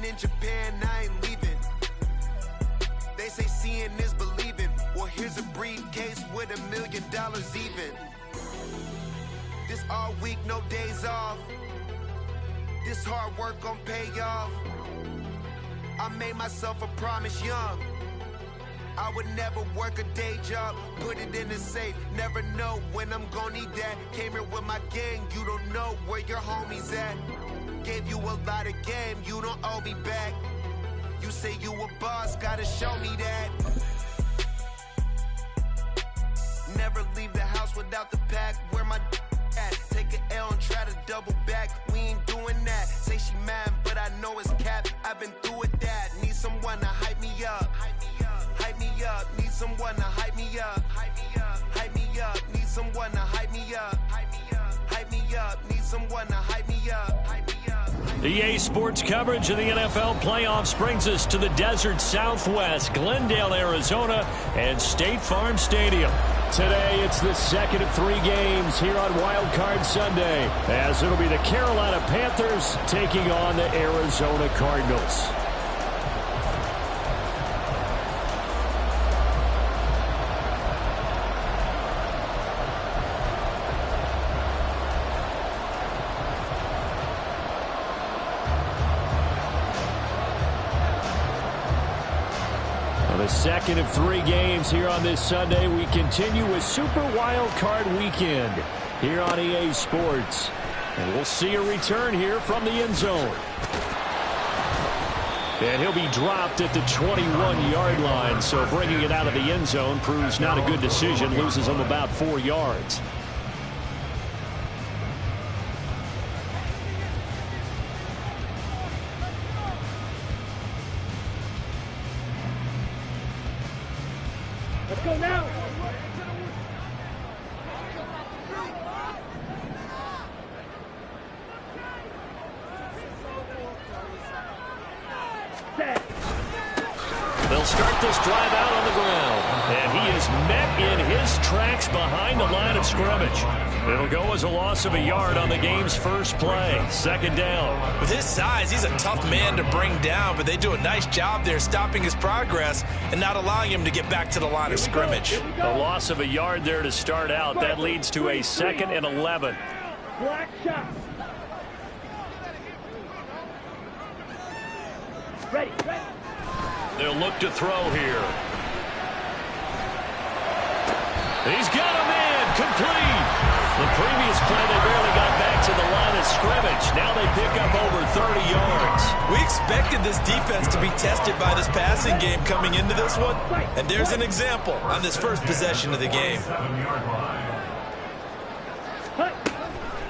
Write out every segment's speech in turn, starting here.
Living in Japan, I ain't leaving. They say seeing is believing. Well, here's a briefcase with $1 million even. This all week, no days off. This hard work gon' pay off. I made myself a promise young. I would never work a day job, put it in the safe. Never know when I'm gon' need that. Came here with my gang, you don't know where your homies at. Gave you a lot of game, you don't owe me back. You say you a boss, gotta show me that. Never leave the house without the pack. Where my at? Take an L and try to double back. We ain't doing that. Say she mad, but I know it's cap. I've been through with that. Need someone to hype me up. Hype me up. Need someone to hype me up. Hype me up. Need someone to hype me up. Hype me up. Need someone to hype me up. EA Sports coverage of the NFL playoffs brings us to the desert Southwest, Glendale, Arizona, and State Farm Stadium. Today, it's the second of 3 games here on Wild Card Sunday, as it'll be the Carolina Panthers taking on the Arizona Cardinals. The second of 3 games here on this Sunday. We continue with Super Wild Card Weekend here on EA Sports. And we'll see a return here from the end zone. And he'll be dropped at the 21-yard line. So bringing it out of the end zone proves not a good decision. Loses him about 4 yards. Let's go now. They'll start this drive out on the ground. And he is met in his tracks behind the line of scrimmage. It'll go as a loss of a yard on the game's first play. Second down. With his size, he's a tough man to bring down, but they do a nice job there stopping his progress and not allowing him to get back to the line of scrimmage. A loss of a yard there to start out. That leads to a 2nd and 11. Black shot. Ready. They'll look to throw here. He's got a man complete. The previous play, they barely got back to the line of scrimmage. Now they pick up over 30 yards. We expected this defense to be tested by this passing game coming into this one. And there's an example on this first possession of the game.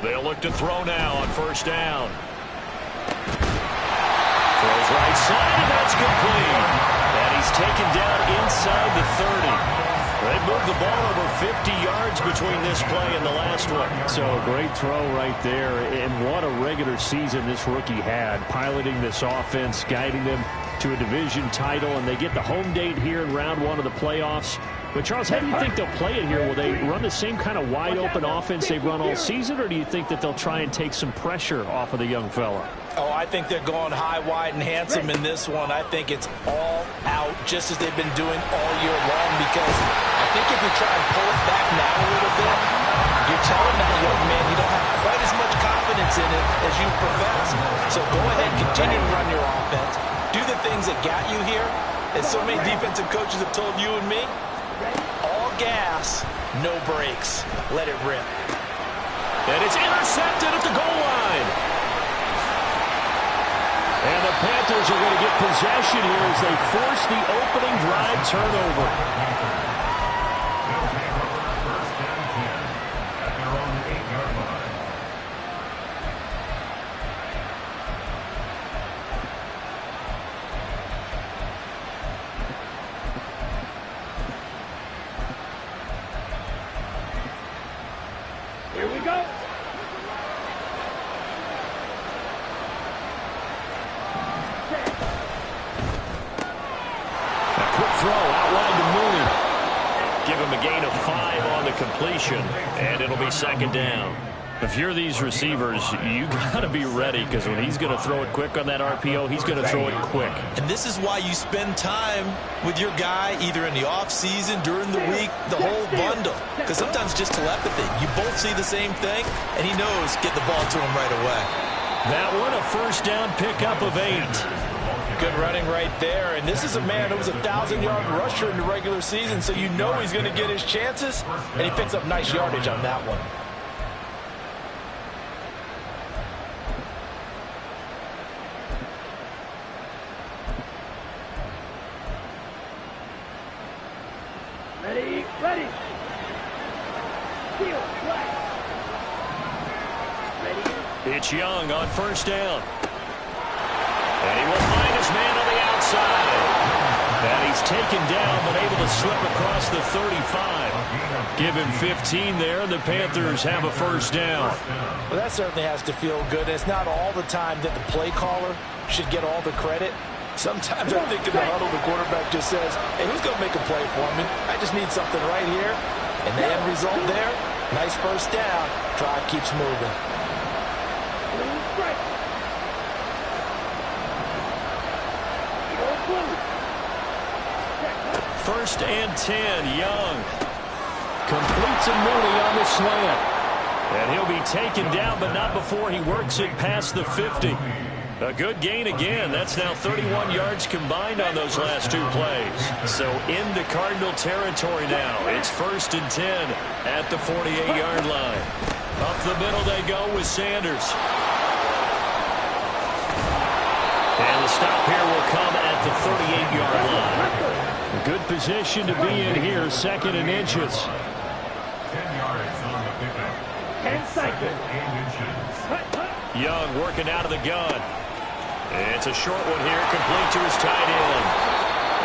They'll look to throw now on first down. Throws right side, and that's complete. And he's taken down inside the 30. They moved the ball over 50 yards between this play and the last one. So a great throw right there. And what a regular season this rookie had, piloting this offense, guiding them to a division title. And they get the home date here in round 1 of the playoffs. But, Charles, how do you think they'll play it here? Will they run the same kind of wide-open offense they've run all season, or do you think that they'll try and take some pressure off of the young fella? Oh, I think they're going high, wide, and handsome in this one. I think it's all out, just as they've been doing all year long, because I think if you try and pull it back now a little bit, you're telling that young man you don't have quite as much confidence in it as you profess. So go ahead, continue to run your offense. Do the things that got you here, as so many defensive coaches have told you and me. All gas, no brakes. Let it rip. And it's intercepted at the goal line. And the Panthers are going to get possession here as they force the opening drive turnover. Here we go. Throw out wide to Mooney. Give him a gain of 5 on the completion, and it'll be second down. If you're these receivers, you got to be ready, because when he's going to throw it quick on that RPO, he's going to throw it quick. And this is why you spend time with your guy either in the offseason, during the week, the whole bundle. Because sometimes just telepathy. You both see the same thing, and he knows get the ball to him right away. That one, a first down pickup of 8. Good running right there. And this is a man who was a 1,000-yard rusher in the regular season, so you know he's going to get his chances, and he picks up nice yardage on that one. Ready, ready. Steal, flag. Ready. It's Young on first down. And he will find his man on the outside. And he's taken down, but able to slip across the 35. Give him 15 there, and the Panthers have a first down. Well, that certainly has to feel good. It's not all the time that the play caller should get all the credit. Sometimes I think in the huddle, the quarterback just says, hey, who's going to make a play for me? I just need something right here. And the end result there, nice first down. Drive keeps moving. First and 10, Young. Completes a Mooney on the slant. And he'll be taken down, but not before he works it past the 50. A good gain again. That's now 31 yards combined on those last 2 plays. So into Cardinal territory now. It's first and 10 at the 48-yard line. Up the middle they go with Sanders. And the stop here will come at the 38-yard line. Good position to be in here, second and inches. 10 yards on the pickup. 10 seconds. Young working out of the gun. It's a short one here, complete to his tight end.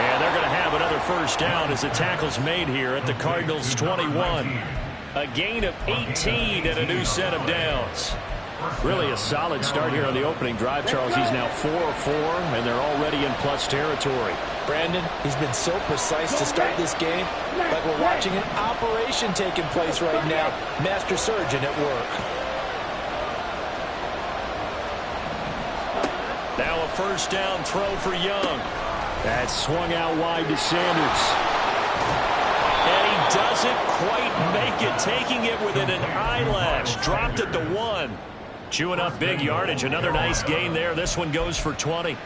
And they're going to have another first down as the tackle's made here at the Cardinals' 21. A gain of 18 and a new set of downs. Really a solid start here on the opening drive, Charles. He's now 4 of 4, and they're already in plus territory. Brandon, he's been so precise to start this game, like we're watching an operation taking place right now. Master surgeon at work. Now a first down throw for Young. That swung out wide to Sanders. And he doesn't quite make it, taking it within an eyelash. Dropped at the 1. Chewing up big yardage. Another nice gain there. This one goes for 20.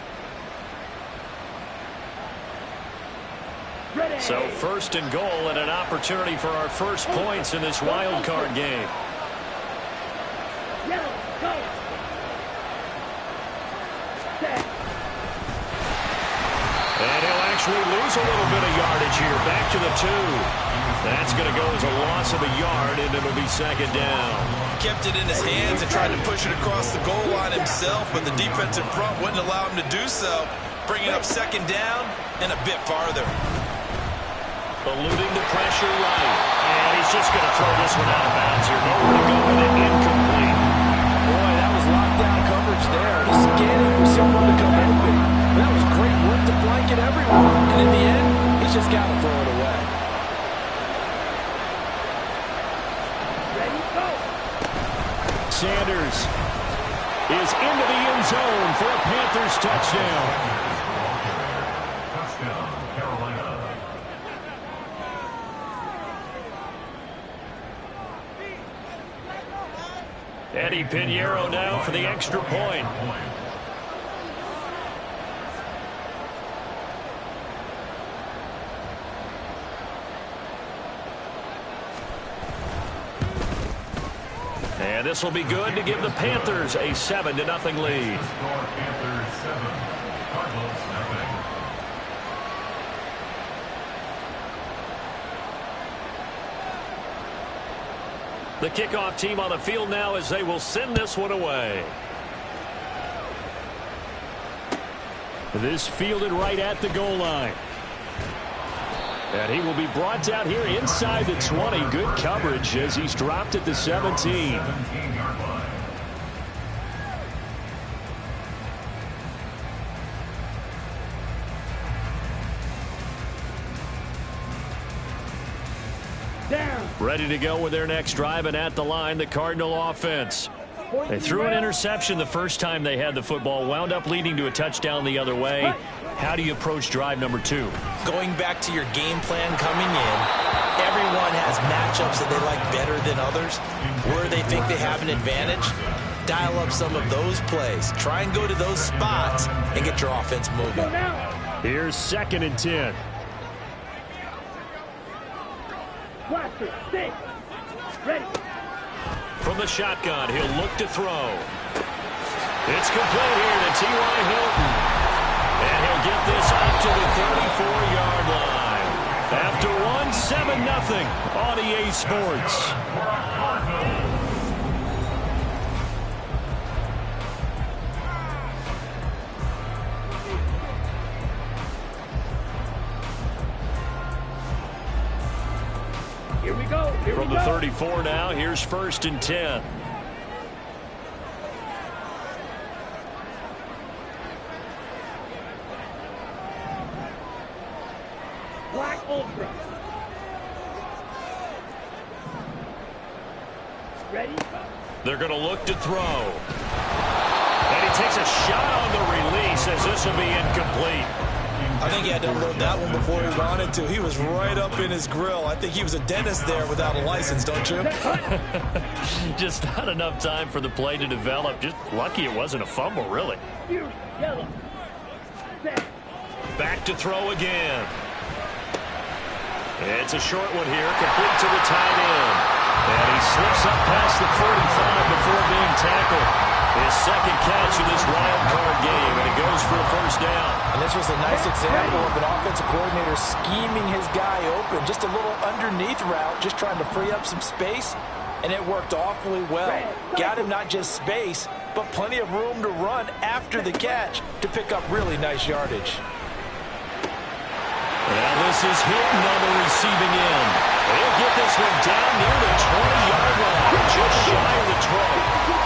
So first and goal, and an opportunity for our first points in this wild card game. And he'll actually lose a little bit of yardage here. Back to the 2. That's going to go as a loss of a yard, and it'll be second down. Kept it in his hands and tried to push it across the goal line himself, but the defensive front wouldn't allow him to do so. Bringing up second down and a bit farther. Eluding the pressure right. And he's just going to throw this one out of bounds here. Nowhere to go with it. Incomplete. Boy, that was lockdown coverage there. He's scanning for someone to come open. That was great work to blanket everyone. And in the end, he's just got to throw it away. Ready, go. Sanders is into the end zone for a Panthers touchdown. Touchdown, Carolina. Eddie Pinheiro now for the extra point. And this will be good to give the Panthers a 7-0 lead. Score Panthers 7, Cardinals nothing. The kickoff team on the field now as they will send this one away. This fielded right at the goal line. And he will be brought down here inside the 20. Good coverage as he's dropped at the 17. 17-yard line. Down. Ready to go with their next drive, and at the line, the Cardinal offense. They threw an interception the first time they had the football, wound up leading to a touchdown the other way. How do you approach drive number 2? Going back to your game plan coming in, everyone has matchups that they like better than others. Where they think they have an advantage, dial up some of those plays. Try and go to those spots and get your offense moving. Here's 2nd and 10. Ready. From the shotgun, he'll look to throw. It's complete here to T.Y. Hilton. And he'll get this up to the 34-yard line. After one, 7-0 on EA Sports. Here we go. From the 34 now, here's 1st and 10. Black Ultra. Ready? They're going to look to throw. And he takes a shot on the release as this will be incomplete. I think he had to unload that one before he wanted to. He was right up in his grill. I think he was a dentist there without a license, don't you? Just not enough time for the play to develop. Just lucky it wasn't a fumble, really. Yellow. Set. Back to throw again. It's a short one here, complete to the tight end. And he slips up past the 45 before being tackled. His 2nd catch of this wild card game, and it goes for a 1st down. And this was a nice example of an offensive coordinator scheming his guy open. Just a little underneath route, just trying to free up some space, and it worked awfully well. Got him not just space, but plenty of room to run after the catch to pick up really nice yardage. Now this is Hilton on the receiving end. He'll get this one down near the 20-yard line, just shy of the 20.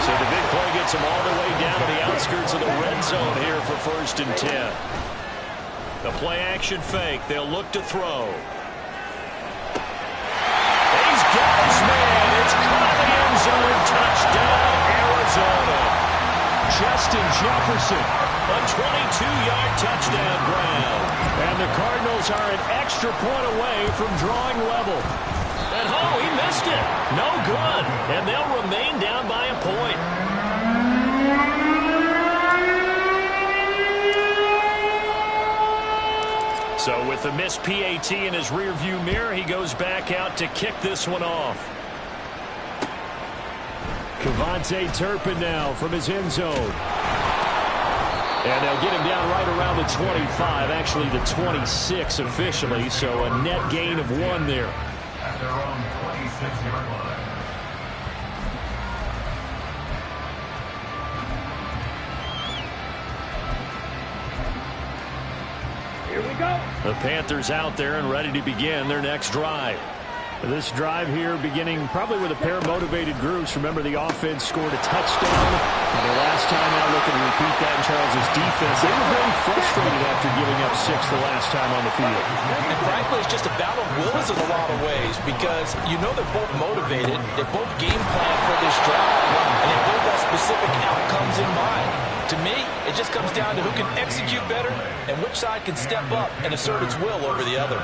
So the big play gets him all the way down to the outskirts of the red zone here for 1st and 10. The play-action fake. They'll look to throw. He's got his man. It's caught in the end zone. Touchdown, Arizona. Justin Jefferson, a 22-yard touchdown grab. And the Cardinals are an extra point away from drawing level. And he missed it. No good. And they'll remain down by a point. So with the missed PAT in his rearview mirror, he goes back out to kick this one off. Kevontae Turpin now from his end zone. And they'll get him down right around the 25, actually the 26 officially, so a net gain of 1 there. At their own 26-yard line. Here we go. The Panthers out there and ready to begin their next drive. This drive here beginning probably with a pair of motivated groups. Remember, the offense scored a touchdown. And the last time out, looking to repeat that in Charles' defense. They were very frustrated after giving up 6 the last time on the field. And frankly, it's just a battle of wills in a lot of ways because you know they're both motivated. They both game plan for this drive. And they both have specific outcomes in mind. To me, it just comes down to who can execute better and which side can step up and assert its will over the other.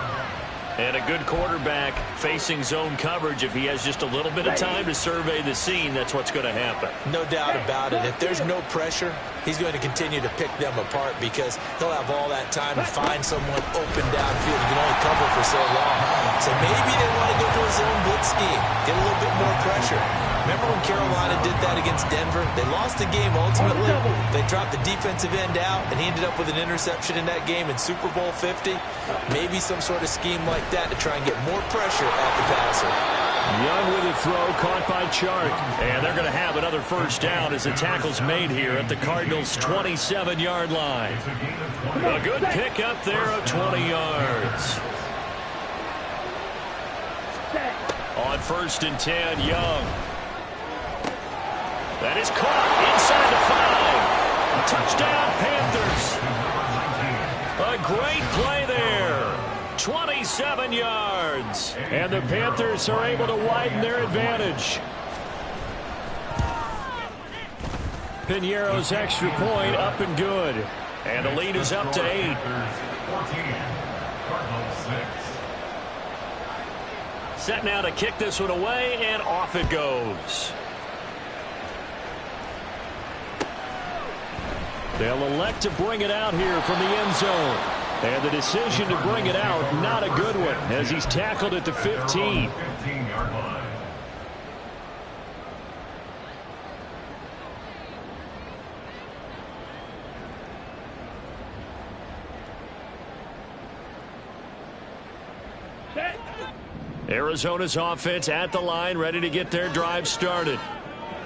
And a good quarterback facing zone coverage. If he has just a little bit of time to survey the scene, that's what's going to happen. No doubt about it. If there's no pressure, he's going to continue to pick them apart because he'll have all that time to find someone open downfield. He can only cover for so long. So maybe they want to go to a zone blitz scheme, get a little bit more pressure. Remember when Carolina did that against Denver? They lost the game ultimately. They dropped the defensive end out, and he ended up with an interception in that game in Super Bowl 50. Maybe some sort of scheme like that to try and get more pressure at the passer. Young with a throw, caught by Chark. And they're going to have another 1st down as the tackle's made here at the Cardinals' 27-yard line. A good pickup there of 20 yards. On 1st and 10, Young. That is caught inside the 5. Touchdown, Panthers. A great play there. 27 yards. And the Panthers are able to widen their advantage. Piñeiro's extra point up and good. And the lead is up to 8. 14. Cardinals 6. Set now to kick this one away, and off it goes. They'll elect to bring it out here from the end zone. And the decision to bring it out, not a good one, as he's tackled at the 15. 15-yard line. Arizona's offense at the line, ready to get their drive started.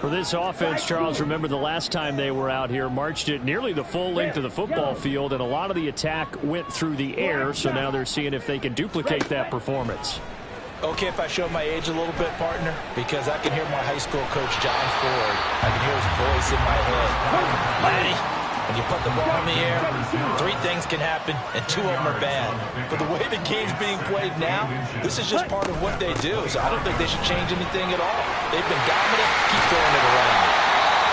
For this offense, Charles, remember the last time they were out here, marched it nearly the full length of the football field, and a lot of the attack went through the air, so now they're seeing if they can duplicate that performance. Okay, if I show my age a little bit, partner, because I can hear my high school coach, John Ford. I can hear his voice in my head. Laddie, when you put the ball in the air, 3 things can happen, and 2 of them are bad. But the way the game's being played now, this is just part of what they do, so I don't think they should change anything at all. They've been dominant. Keep throwing it around.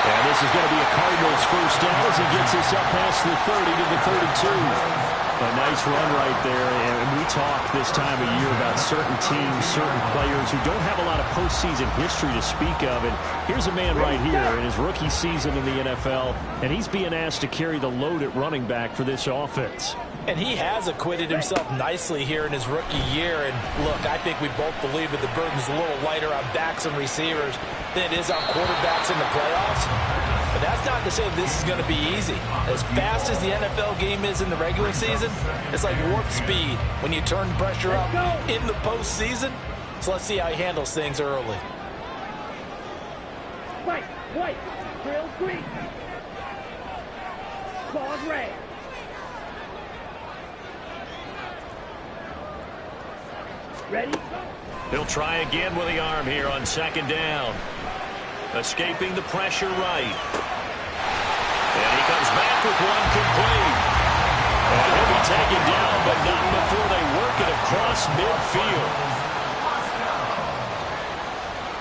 And this is going to be a Cardinals first down as he gets us up past the 30 to the 32. A nice run right there, and we talk this time of year about certain teams, certain players who don't have a lot of postseason history to speak of, and here's a man right here in his rookie season in the NFL, and he's being asked to carry the load at running back for this offense. And he has acquitted himself nicely here in his rookie year, and look, I think we both believe that the burden's a little lighter on backs and receivers than it is on quarterbacks in the playoffs. But that's not to say this is going to be easy. As fast as the NFL game is in the regular season, it's like warp speed when you turn pressure up in the postseason. So let's see how he handles things early. White, trail green. Claws red. Ready? He'll try again with the arm here on second down. Escaping the pressure right. And he comes back with one complete. And he'll be taken down, but not before they work it across midfield.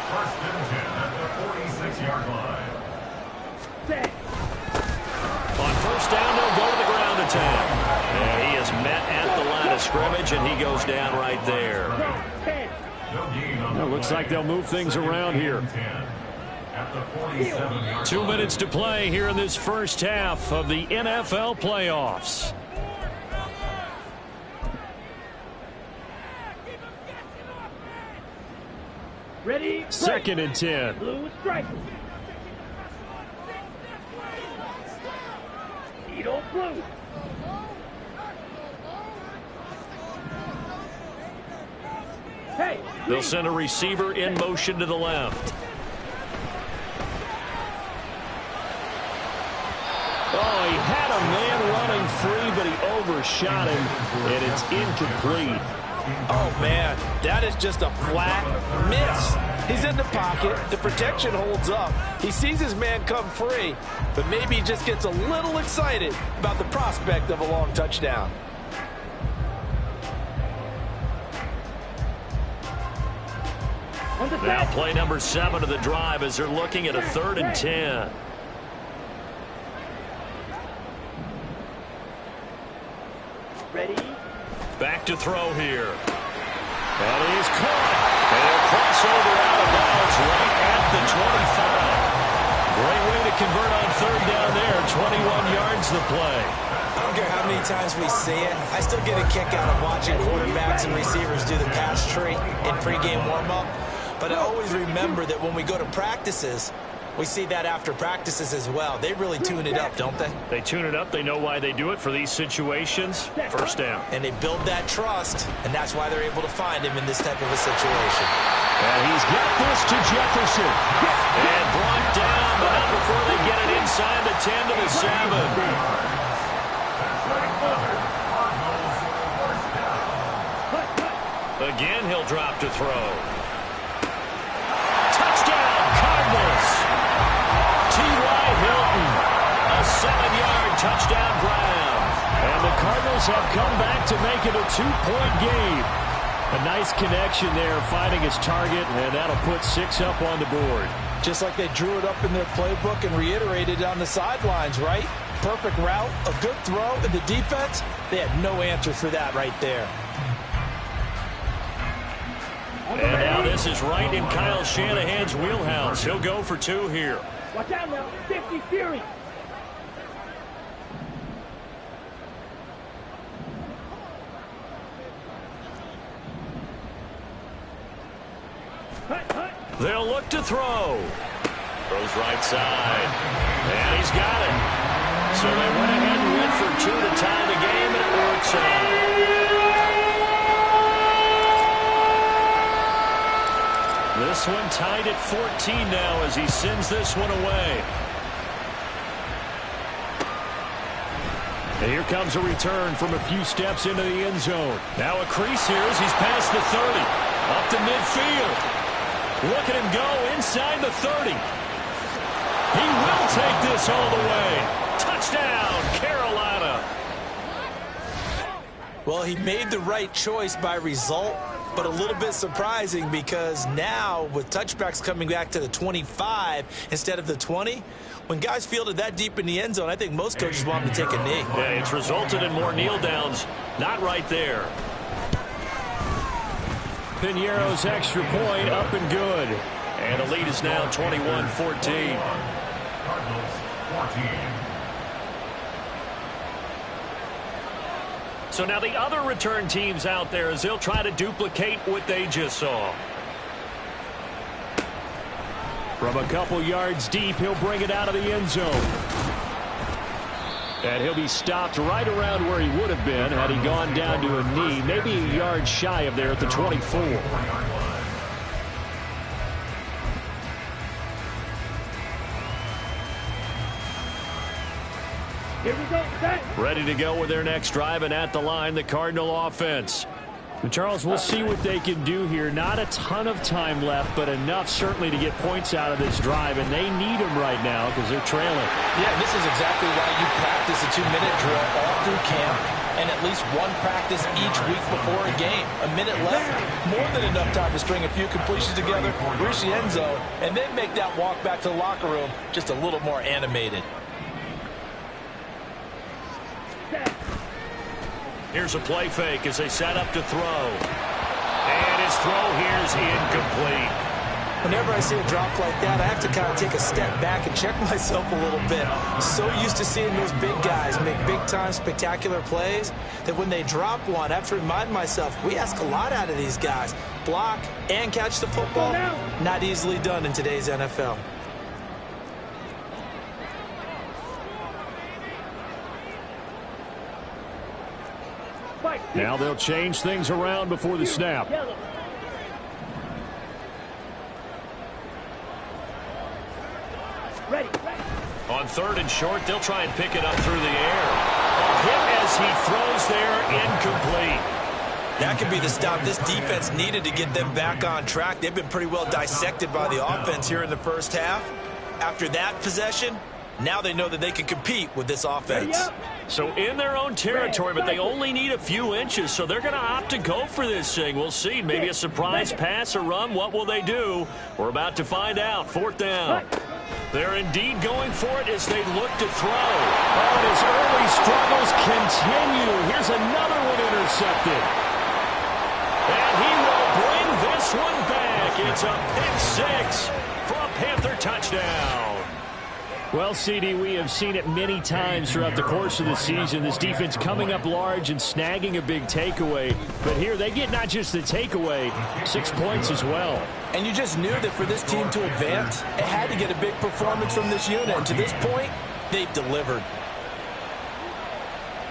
First and 10 at the 46-yard line. Set. On first down, they'll go to the ground attack. And he is met at the line of scrimmage, and he goes down right there. No gain on the Looks like they'll move things around here. 10 at the 47-yard 2 line. minutes to play here in this first half of the NFL playoffs. Ready? Second and 10. Blue stripe. Edo blue. Hey. They'll send a receiver in motion to the left. Oh, he had a man running free, but he overshot him, and it's incomplete. Oh, man, that is just a flat miss. He's in the pocket. The protection holds up. He sees his man come free, but maybe he just gets a little excited about the prospect of a long touchdown. Now play number 7 of the drive as they're looking at a 3rd and 10. Ready? Back to throw here. That is caught. And he'll cross over out of bounds right at the 25. Great way to convert on 3rd down there. 21 yards the play. I don't care how many times we see it. I still get a kick out of watching quarterbacks and receivers do the pass tree in pregame warm-up. But I always remember that when we go to practices, we see that after practices as well. They really tune it up, don't they? They tune it up. They know why they do it for these situations. First down. And they build that trust, and that's why they're able to find him in this type of a situation. And he's got this to Jefferson. And brought down, but not before they get it inside the 10 to the 7. Again, he'll drop to throw. Touchdown, Cardinals. T.Y. Hilton, a 7-yard touchdown grab. And the Cardinals Eagles have come back to make it a 2-point game. A nice connection there, finding his target, and that'll put 6 up on the board. Just like they drew it up in their playbook and reiterated on the sidelines, right? Perfect route, a good throw, and the defense, they had no answer for that right there. And now this is right in Kyle Shanahan's wheelhouse. He'll go for 2 here. Watch out now. 50 Fury. They'll look to throw. Throws right side. And he's got it. So they went ahead and went for 2 to tie the game, and it works out. This one tied at 14 now as he sends this one away. And here comes a return from a few steps into the end zone. Now a crease here as he's past the 30. Up to midfield. Look at him go inside the 30. He will take this all the way. Touchdown, Carolina. Well, he made the right choice by result, but a little bit surprising because now with touchbacks coming back to the 25 instead of the 20, when guys fielded that deep in the end zone, I think most coaches want them to take a knee. Yeah, it's resulted in more kneel downs. Not right there. Piñeiro's extra point up and good. And the lead is now 21-14. Cardinals 14. So now the other return teams out there as they'll try to duplicate what they just saw. From a couple yards deep, he'll bring it out of the end zone. And he'll be stopped right around where he would have been had he gone down to a knee, maybe a yard shy of there at the 24. Here we go, set. Ready to go with their next drive, and at the line, the Cardinal offense. And Charles, we'll see what they can do here. Not a ton of time left, but enough certainly to get points out of this drive, and they need them right now because they're trailing. Yeah, this is exactly why you practice a 2-minute drill all through camp and at least one practice each week before a game. A minute left, more than enough time to string a few completions together, reach the end zone, and then make that walk back to the locker room just a little more animated. Here's a play fake as they set up to throw. And his throw here is incomplete. Whenever I see a drop like that, I have to kind of take a step back and check myself a little bit. So used to seeing those big guys make big-time spectacular plays that when they drop one, I have to remind myself, we ask a lot out of these guys. Block and catch the football, not easily done in today's NFL. Now they'll change things around before the snap. Ready. On 3rd and short, they'll try and pick it up through the air. A hit as he throws there, incomplete. That could be the stop this defense needed to get them back on track. They've been pretty well dissected by the offense here in the first half. After that possession, now they know that they can compete with this offense. So in their own territory, but they only need a few inches, so they're going to opt to go for this thing. We'll see. Maybe a surprise pass or run. What will they do? We're about to find out. 4th down. They're indeed going for it as they look to throw. Oh, and his early struggles continue. Here's another one intercepted. And he will bring this one back. It's a pick 6 for a Panther touchdown. Well, CD, we have seen it many times throughout the course of the season. This defense coming up large and snagging a big takeaway. But here they get not just the takeaway, 6 points as well. And you just knew that for this team to advance, it had to get a big performance from this unit. And to this point, they've delivered.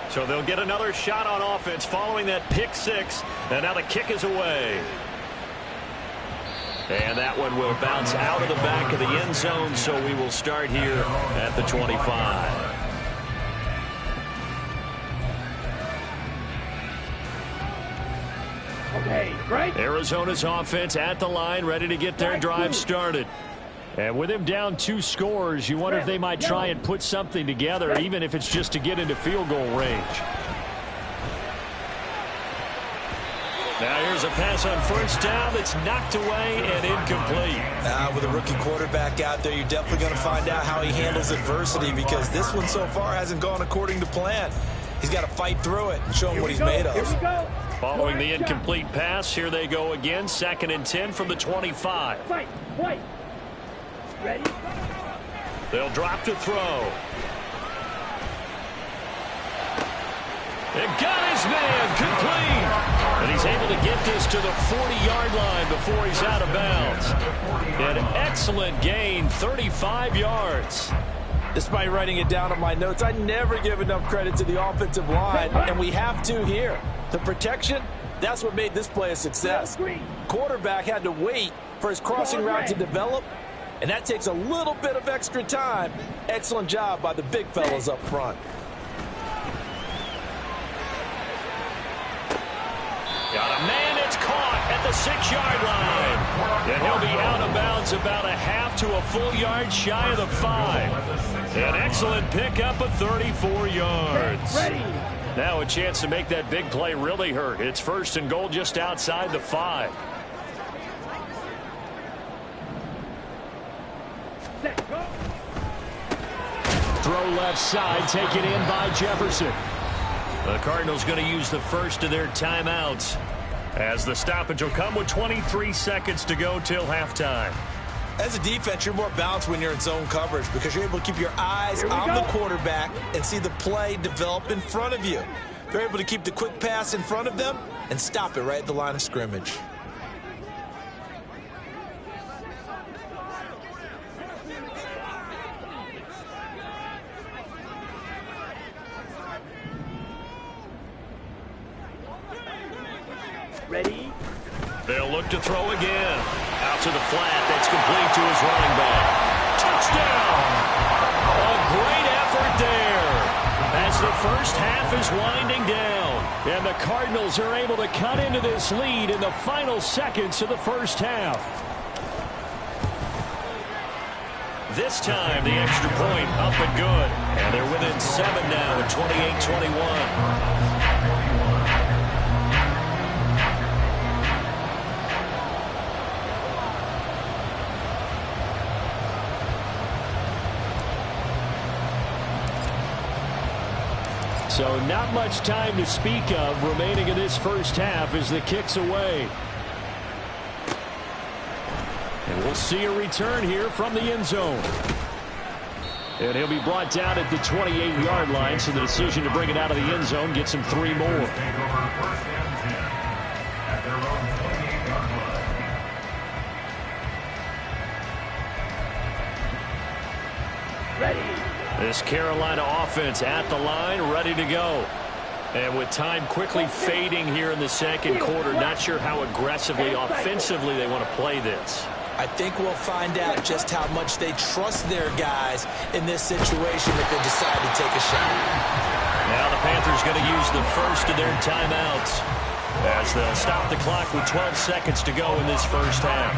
So they'll get another shot on offense following that pick 6. And now the kick is away. And that one will bounce out of the back of the end zone, so we will start here at the 25. Okay, right? Arizona's offense at the line, ready to get their drive started. And with him down 2 scores, you wonder if they might try and put something together, even if it's just to get into field goal range. Now here's a pass on first down that's knocked away and incomplete. With a rookie quarterback out there, you're definitely going to find out how he handles adversity, because this one so far hasn't gone according to plan. He's got to fight through it and show him what he's made of. Here we go. Following the incomplete pass, here they go again. 2nd and 10 from the 25. Fight. Ready? They'll drop to throw. It got his man complete. And he's able to get this to the 40-yard line before he's out of bounds. An excellent gain, 35 yards. Despite writing it down on my notes, I never give enough credit to the offensive line, and we have to here. The protection, that's what made this play a success. Quarterback had to wait for his crossing route to develop, and that takes a little bit of extra time. Excellent job by the big fellas up front. Got a man that's caught at the 6-yard line. And he'll be out of bounds about a half to a full yard shy of the 5. An excellent pickup of 34 yards. Now a chance to make that big play really hurt. It's 1st and goal just outside the 5. Throw left side, taken in by Jefferson. The Cardinals going to use the first of their timeouts, as the stoppage will come with 23 seconds to go till halftime. As a defense, you're more balanced when you're in zone coverage, because you're able to keep your eyes on the quarterback and see the play develop in front of you. They're able to keep the quick pass in front of them and stop it right at the line of scrimmage. Ready? They'll look to throw again. Out to the flat. That's complete to his running back. Touchdown! A great effort there, as the first half is winding down. And the Cardinals are able to cut into this lead in the final seconds of the first half. This time, the extra point up and good. And they're within 7 now at 28-21. So not much time to speak of remaining in this first half as the kick's away. And we'll see a return here from the end zone. And he'll be brought down at the 28-yard line, so the decision to bring it out of the end zone gets him 3 more. Ready. This Carolina offense at the line, ready to go. And with time quickly fading here in the second quarter, not sure how aggressively, offensively they want to play this. I think we'll find out just how much they trust their guys in this situation if they decide to take a shot. Now the Panthers going to use the first of their timeouts, as they'll stop the clock with 12 seconds to go in this first half.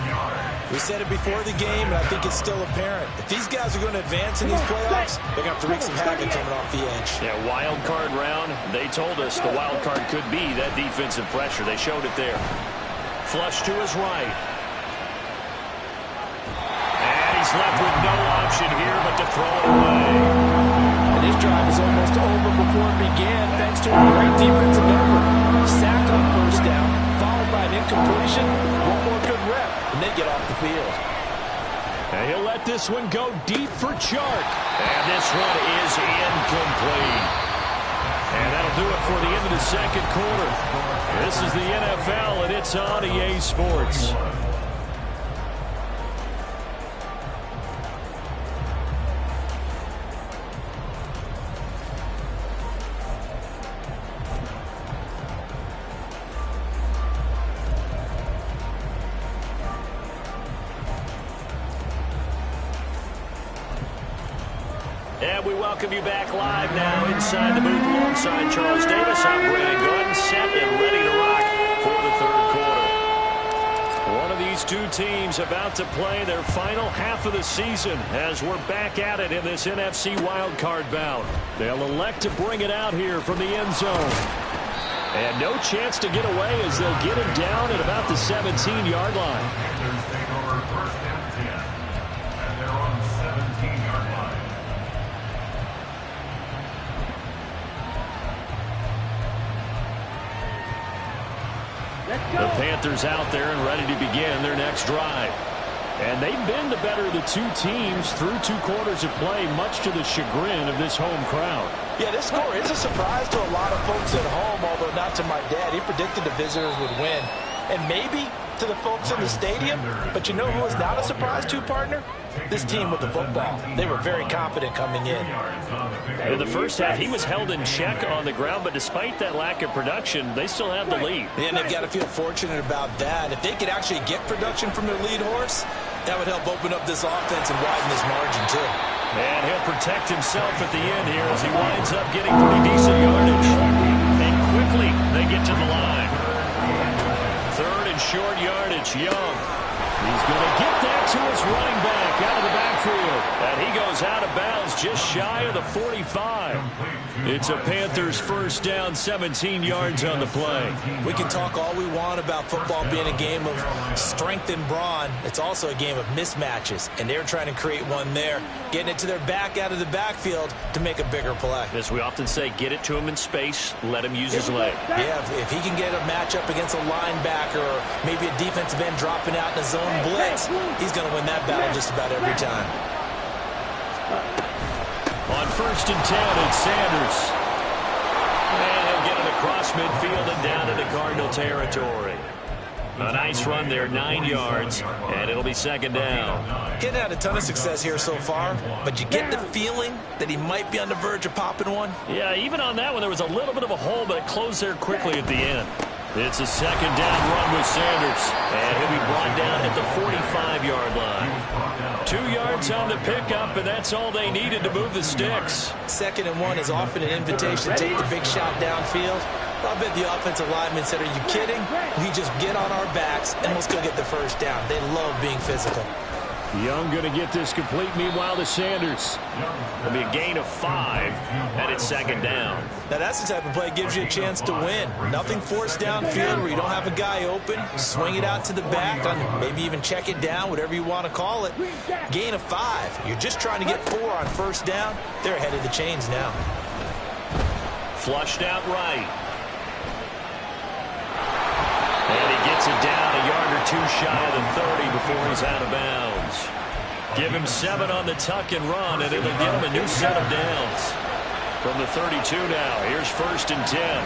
We said it before the game, and I think it's still apparent. If these guys are going to advance in these playoffs, they're going to have to wreak some havoc coming off the edge. Yeah, wild card round. They told us the wild card could be that defensive pressure. They showed it there. Flush to his right. And he's left with no option here but to throw it away. And his drive is almost over before it began, thanks to a great defensive effort. Sack on first down, followed by an incompletion. One more good rep, and they get off the field. And he'll let this one go deep for Chark. And this one is incomplete. And that'll do it for the end of the second quarter. This is the NFL, and it's on EA Sports. And we welcome you back live now inside the booth alongside Charles Davis. I'm Brandon Gordon, set and ready to rock for the third quarter. One of these two teams about to play their final half of the season as we're back at it in this NFC wildcard bout. They'll elect to bring it out here from the end zone. And no chance to get away as they'll get him down at about the 17-yard line. Panthers take over first and 10. And they're on the 17-yard line. The Panthers out there and ready to begin their next drive. And they've been the better of the two teams through 2 quarters of play, much to the chagrin of this home crowd. Yeah, this score is a surprise to a lot of folks at home, although not to my dad. He predicted the visitors would win. And maybe to the folks in the stadium. But you know who is not a surprise to, partner? This team with the football. They were very confident coming in. In the first half, he was held in check on the ground, but despite that lack of production, they still have the lead. And they've got to feel fortunate about that. If they could actually get production from their lead horse, that would help open up this offense and widen this margin, too. And he'll protect himself at the end here as he winds up getting pretty decent yardage. And quickly, they get to the line. 3rd and short yardage, Young. He's going to get that to his running back out of the backfield. And he goes out of bounds just shy of the 45. It's a Panthers first down, 17 yards on the play. We can talk all we want about football being a game of strength and brawn. It's also a game of mismatches, and they're trying to create one there, getting it to their back out of the backfield to make a bigger play. As we often say, get it to him in space, let him use his leg. Yeah, if he can get a matchup against a linebacker or maybe a defensive end dropping out in a zone blitz, he's going to win that battle just about every time. On 1st and 10, it's Sanders. And he'll get it across midfield and down into Cardinal territory. A nice run there, 9 yards, and it'll be 2nd down. He hasn't had a ton of success here so far, but you get the feeling that he might be on the verge of popping one. Yeah, even on that one, there was a little bit of a hole, but it closed there quickly at the end. It's a 2nd down run with Sanders, and he'll be brought down at the 45-yard line. 2 yards on the pickup, and that's all they needed to move the sticks. 2nd and 1 is often an invitation to take the big shot downfield. I bet the offensive lineman said, "Are you kidding? We just get on our backs, and let's go get the first down." They love being physical. Young going to get this complete, meanwhile to Sanders. It'll be a gain of 5, and it's 2nd down. Now that's the type of play that gives you a chance to win. Nothing forced downfield where you don't have a guy open. Swing it out to the back, on maybe even check it down, whatever you want to call it. Gain of 5. You're just trying to get 4 on 1st down. They're ahead of the chains now. Flushed out right. And he gets it down a yard or 2 shy of the 30 before he's out of bounds. Give him 7 on the tuck and run, and it'll get him a new set of downs. From the 32 now, here's 1st and 10.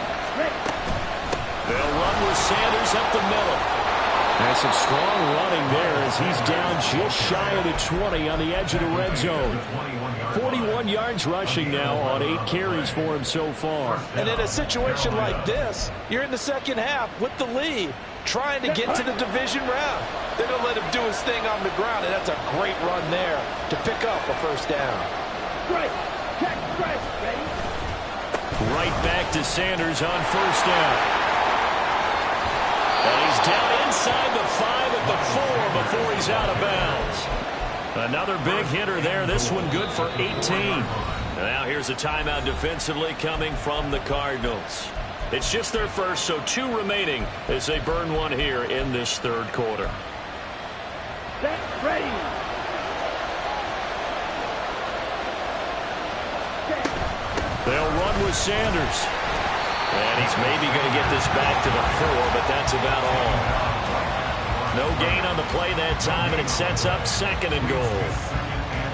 They'll run with Sanders up the middle. That's some strong running there as he's down just shy of the 20 on the edge of the red zone. 41 yards rushing now on 8 carries for him so far. And in a situation like this, you're in the 2nd half with the lead, trying to get to the division round. They're going to let him do his thing on the ground, and that's a great run there to pick up a 1st down. Strike. Check. Strike. Ready? Right back to Sanders on 1st down. And he's down inside the 5 at the 4 before he's out of bounds. Another big hitter there. This one good for 18. Now here's a timeout defensively coming from the Cardinals. It's just their first, so 2 remaining as they burn one here in this 3rd quarter. Set. Ready. They'll run with Sanders. And he's maybe going to get this back to the 4, but that's about all. No gain on the play that time, and it sets up 2nd and goal.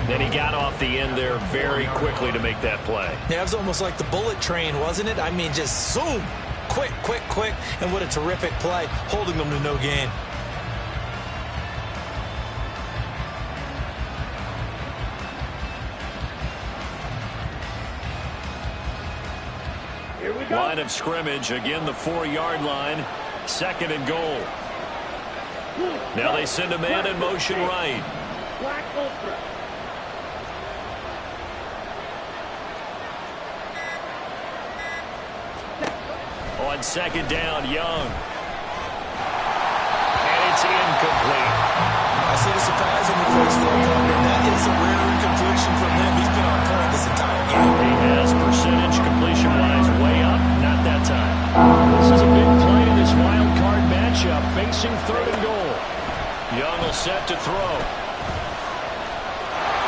Then he got off the end there very quickly to make that play. Yeah, it was almost like the bullet train, wasn't it? I mean, just zoom. Quick, quick, quick. And what a terrific play, holding them to no gain. Here we go. Line of scrimmage, again the 4-yard line, 2nd and goal. Now they send a man in motion right. Black Ultra. On 2nd down, Young. And it's incomplete. I see the surprise on the face there, partner. That is a rare incompletion from him. He's been on point this entire game. He has percentage completion-wise way up. Not that time. set to throw.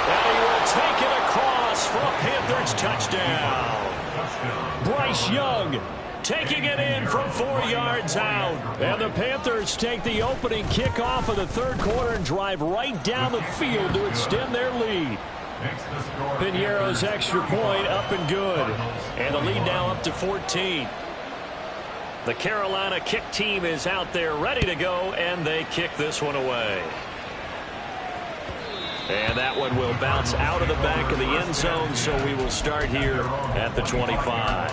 And he will take it across for a Panthers touchdown. Bryce Young taking it in from 4 yards out. And the Panthers take the opening kickoff of the third quarter and drive right down the field to extend their lead. Piñeiro's extra point up and good. And the lead now up to 14. The Carolina kick team is out there ready to go, and they kick this one away. And that one will bounce out of the back of the end zone, so we will start here at the 25.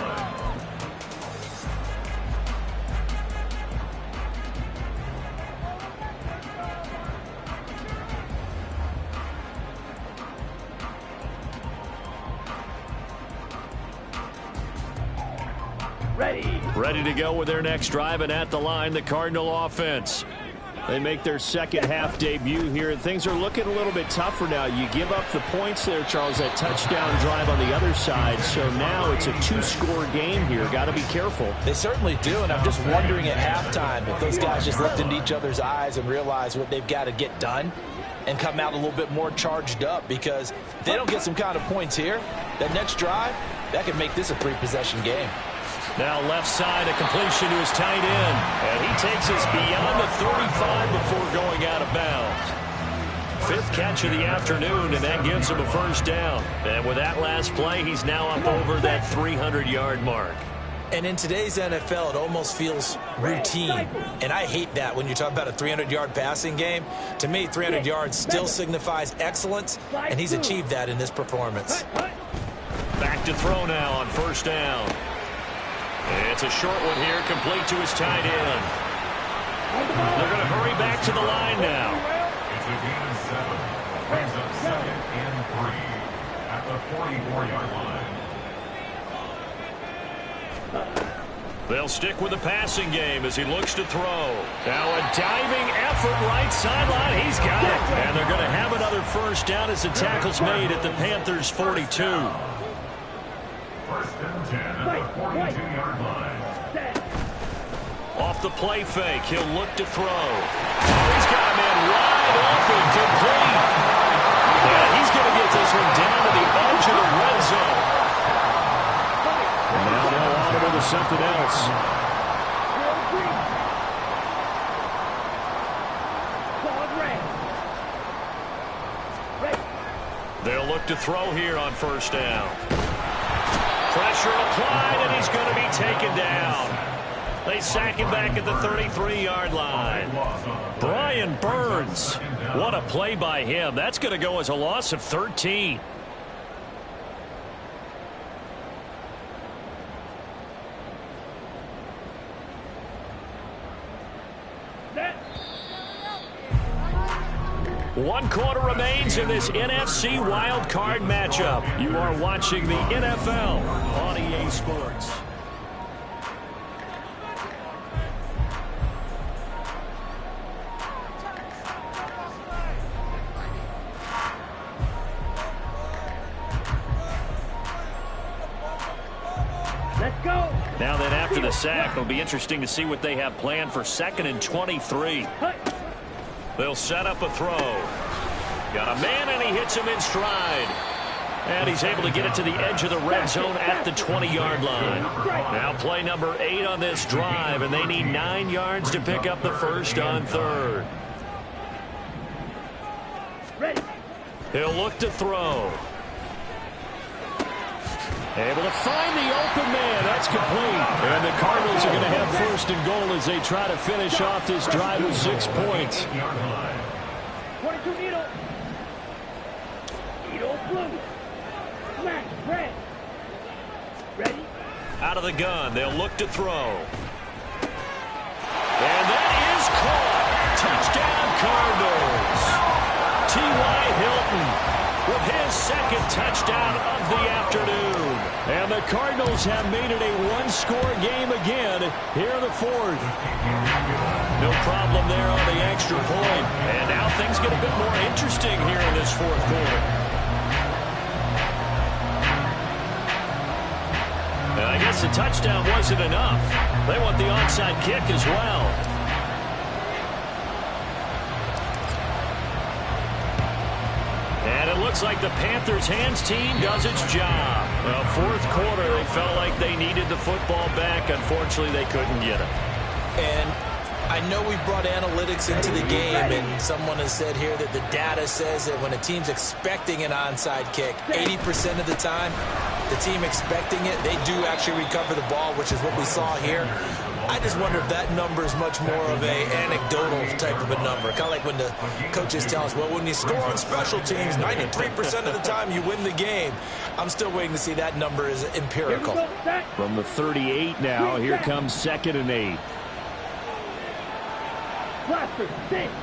Ready to go with their next drive, and at the line, the Cardinal offense. They make their second half debut here. Things are looking a little bit tougher now. You give up the points there, Charles, that touchdown drive on the other side. So now it's a two-score game here. Got to be careful. They certainly do, and I'm just wondering at halftime if those guys just looked into each other's eyes and realized what they've got to get done and come out a little bit more charged up, because if they don't get some kind of points here, that next drive, that could make this a three-possession game. Now left side, a completion to his tight end. And he takes us beyond the 35 before going out of bounds. Fifth catch of the afternoon, and that gives him a first down. And with that last play, he's now up over that 300-yard mark. And in today's NFL, it almost feels routine. And I hate that when you talk about a 300-yard passing game. To me, 300 yards still signifies excellence, and he's achieved that in this performance. Back to throw now on first down. It's a short one here, complete to his tight end. They're going to hurry back to the line now. It's a gain of 7. Brings up 2nd and 3 at the 44-yard line. They'll stick with the passing game as he looks to throw. Now a diving effort right sideline. He's got it. And they're going to have another first down as the tackle's made at the Panthers' 42. First and 10 at the 42-yard line. Off the play fake, he'll look to throw. He's got a man wide open, complete. And he's going to get this one down to the edge of the red zone. And now they'll audible to something else. They'll look to throw here on first down. Pressure applied, and he's going to be taken down. They sack him back at the 33-yard line. Brian Burns, what a play by him. That's going to go as a loss of 13. One quarter remains in this NFC wild card matchup. You are watching the NFL on EA Sports. Let's go. Now then, after the sack, it'll be interesting to see what they have planned for 2nd and 23. They'll set up a throw. Got a man, and he hits him in stride. And he's able to get it to the edge of the red zone at the 20-yard line. Now play number 8 on this drive, and they need 9 yards to pick up the first on third. He'll look to throw. Able to find the open man. That's complete. And the Cardinals are going to have first and goal as they try to finish off this drive with 6 points. 22 needle. Needle blue. Smash red. Ready? Out of the gun. They'll look to throw. And that is caught. Touchdown Cardinals. T.Y. Hilton with his second touchdown of the afternoon. And the Cardinals have made it a one-score game again here in the fourth. No problem there on the extra point. And now things get a bit more interesting here in this fourth quarter. And I guess the touchdown wasn't enough. They want the onside kick as well. looks like the Panthers' hands team does its job. Well, fourth quarter, they felt like they needed the football back. Unfortunately, they couldn't get it. And I know we brought analytics into the game, and someone has said here that the data says that when a team's expecting an onside kick, 80% of the time, the team expecting it, they do actually recover the ball, which is what we saw here. I just wonder if that number is much more of a anecdotal type of a number. Kind of like when the coaches tell us, well, when you score on special teams, 93% of the time you win the game. I'm still waiting to see that number is empirical. From the 38 now, here comes 2nd and 8. Blaster, 6.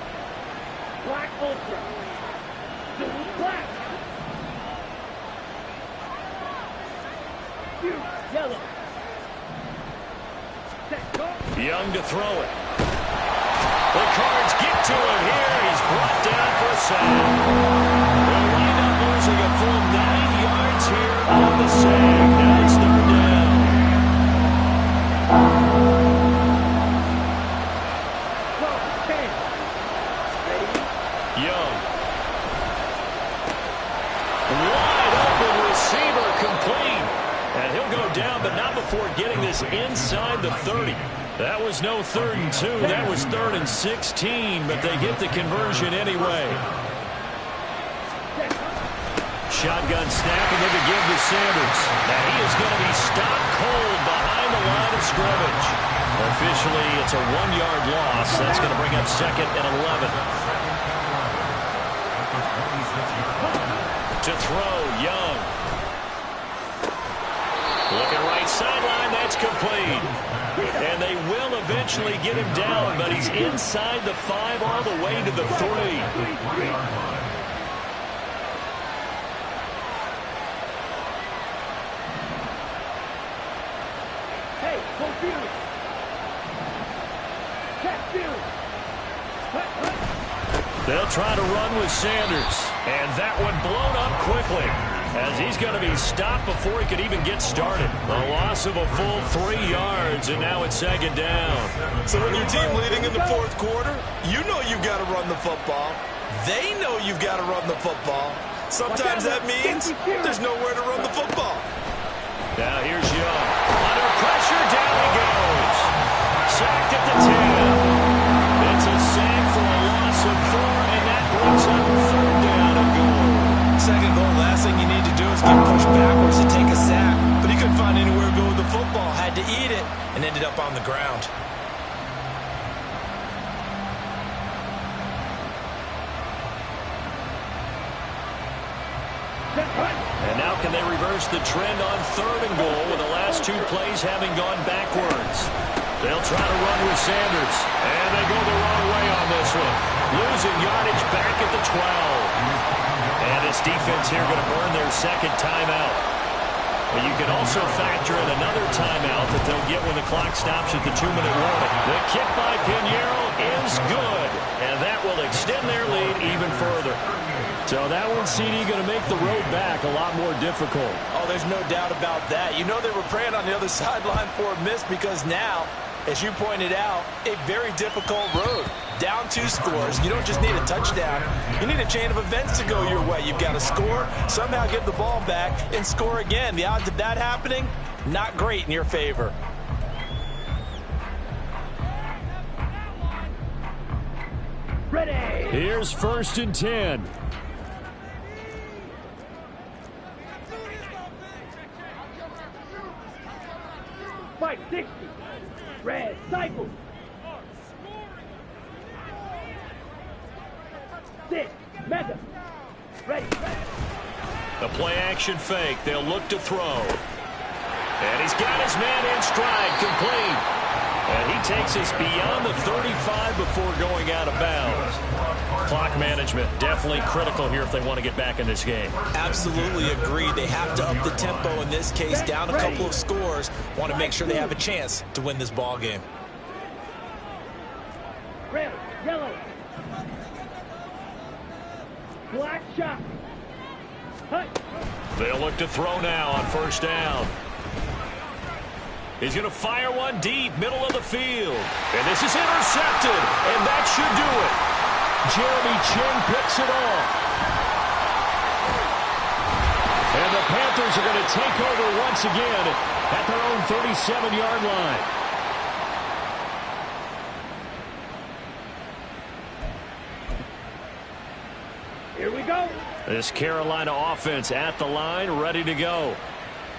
Black Ultra. Black. Yellow. Young to throw it. The Cards get to him here. He's brought down for a sack. They'll wind up losing a full 9 yards here on the sag. Now it's 3rd down. Young. Wide open receiver complete. And he'll go down, but not before getting this inside the 30. That was no 3rd and 2. That was 3rd and 16, but they get the conversion anyway. Shotgun snap, and they begin to Sanders. Now he is going to be stopped cold behind the line of scrimmage. Officially, it's a 1-yard loss. That's going to bring up 2nd and 11. To throw, Young. Looking right sideline, that's complete. And they will eventually get him down, but he's inside the 5 all the way to the 3. Hey, go Fury. Check Fury. They'll try to run with Sanders. And that one blown up quickly, as he's going to be stopped before he could even get started. A loss of a full 3 yards, and now it's 2nd down. So when your team leading in the fourth quarter, you know you've got to run the football. They know you've got to run the football. Sometimes that means there's nowhere to run the football. Now here's Young. Under pressure, down he goes. Sacked at the 10. It's a sack for a loss of 4, and that brings up 3rd down and goal. 2nd goal, last thing you need to do is get pushed backwards to take a sack. But he couldn't find anywhere to go with the football. Had to eat it and ended up on the ground. And now can they reverse the trend on 3rd and goal with the last 2 plays having gone backwards? They'll try to run with Sanders. And they go the wrong way on this one. Losing yardage back at the 12. And this defense here going to burn their 2nd timeout. But you can also factor in another timeout that they'll get when the clock stops at the 2-minute warning. The kick by Pinheiro is good. And that will extend their lead even further. So that one, CD, going to make the road back a lot more difficult. Oh, there's no doubt about that. You know they were praying on the other sideline for a miss, because now, as you pointed out, a very difficult road. Down 2 scores. You don't just need a touchdown. You need a chain of events to go your way. You've got to score, somehow get the ball back, and score again. The odds of that happening, not great in your favor. Ready. Here's 1st and 10. Fight 60. Red cycle. 6. Mega. Ready. The play action fake. They'll look to throw. And he's got his man in stride, complete. And he takes us beyond the 35 before going out of bounds. Clock management definitely critical here if they want to get back in this game. Absolutely agreed. They have to up the tempo in this case, down a couple of scores. Want to make sure they have a chance to win this ball game. Red. Yellow. Black shot. Hut. They'll look to throw now on 1st down. He's going to fire one deep, middle of the field. And this is intercepted, and that should do it. Jeremy Chin picks it off. Panthers are going to take over once again at their own 37-yard line. Here we go. This Carolina offense at the line, ready to go.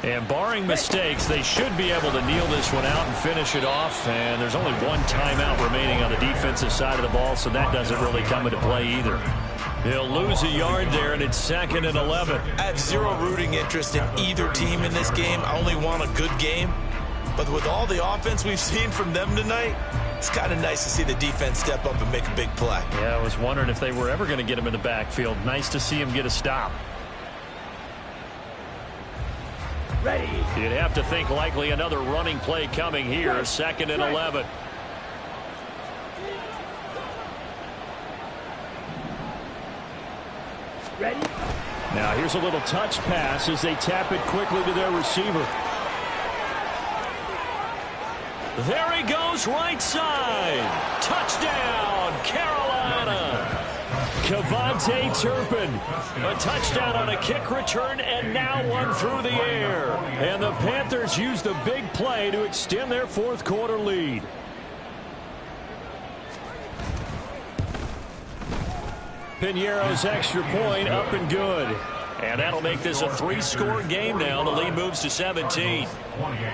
And barring mistakes, they should be able to kneel this one out and finish it off. And there's only one timeout remaining on the defensive side of the ball, so that doesn't really come into play either. He'll lose a yard there, and it's 2nd and 11. I have zero rooting interest in either team in this game. I only want a good game. But with all the offense we've seen from them tonight, it's kind of nice to see the defense step up and make a big play. Yeah, I was wondering if they were ever going to get him in the backfield. Nice to see him get a stop. Ready. You'd have to think likely another running play coming here. 2nd and 11. Ready. Now here's a little touch pass as they tap it quickly to their receiver. There he goes, right side. Touchdown, Carolina. Kevontae Turpin, a touchdown on a kick return, and now one through the air. And the Panthers use the big play to extend their fourth quarter lead. Piñeiro's extra point up and good. And that'll make this a 3-score game now. The lead moves to 17. 28.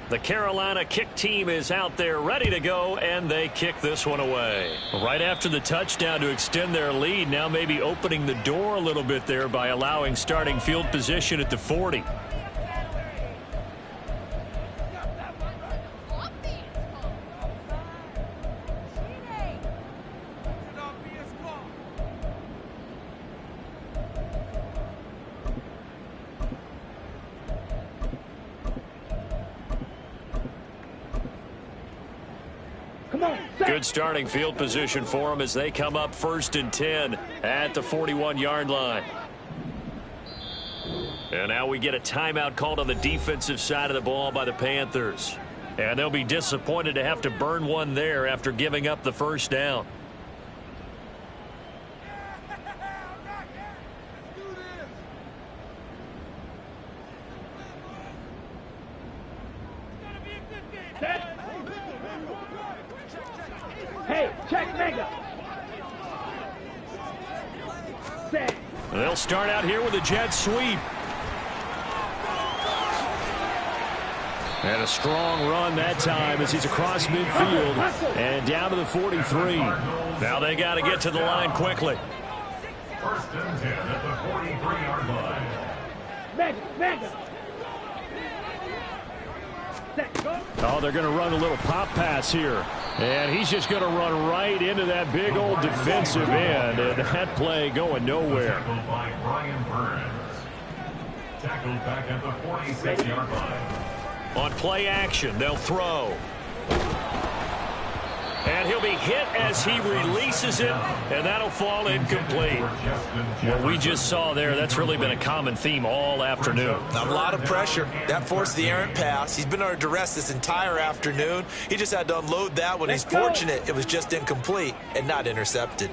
The Carolina kick team is out there ready to go, and they kick this one away. Right after the touchdown to extend their lead, now maybe opening the door a little bit there by allowing starting field position at the 40. Good starting field position for them as they come up 1st and 10 at the 41-yard line. And now we get a timeout called on the defensive side of the ball by the Panthers. And they'll be disappointed to have to burn one there after giving up the first down. Hey, check mega. Set. They'll start out here with a jet sweep. And a strong run that time as he's across midfield and down to the 43. Now they got to get to the line quickly. 1st and 10 at the 43-yard line. Mega. Set, go. Oh, they're going to run a little pop pass here. And he's just going to run right into that big old defensive end. And that play going nowhere. Tackled by Brian Burns. Tackled back at the 46-yard line. On play action, they'll throw. And he'll be hit as he releases it, and that'll fall incomplete. What we just saw there, that's really been a common theme all afternoon. A lot of pressure. That forced the errant pass. He's been under duress this entire afternoon. He just had to unload that one. He's fortunate it was just incomplete and not intercepted.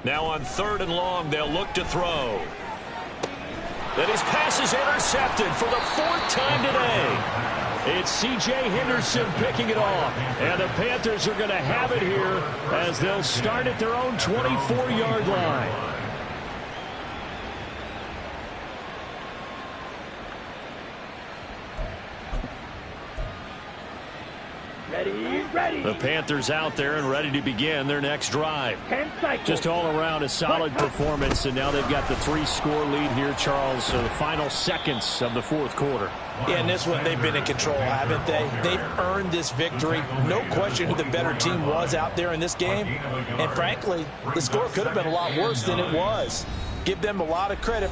Now on 3rd and long, they'll look to throw. Then his pass is intercepted for the 4th time today. It's C.J. Henderson picking it off. And the Panthers are going to have it here as they'll start at their own 24-yard line. Ready. The Panthers out there and ready to begin their next drive. Just all around a solid performance, and now they've got the 3-score lead here, Charles. So the final seconds of the 4th quarter. Yeah, and this one, they've been in control, haven't they? They've earned this victory. No question who the better team was out there in this game. And frankly, the score could have been a lot worse than it was. Give them a lot of credit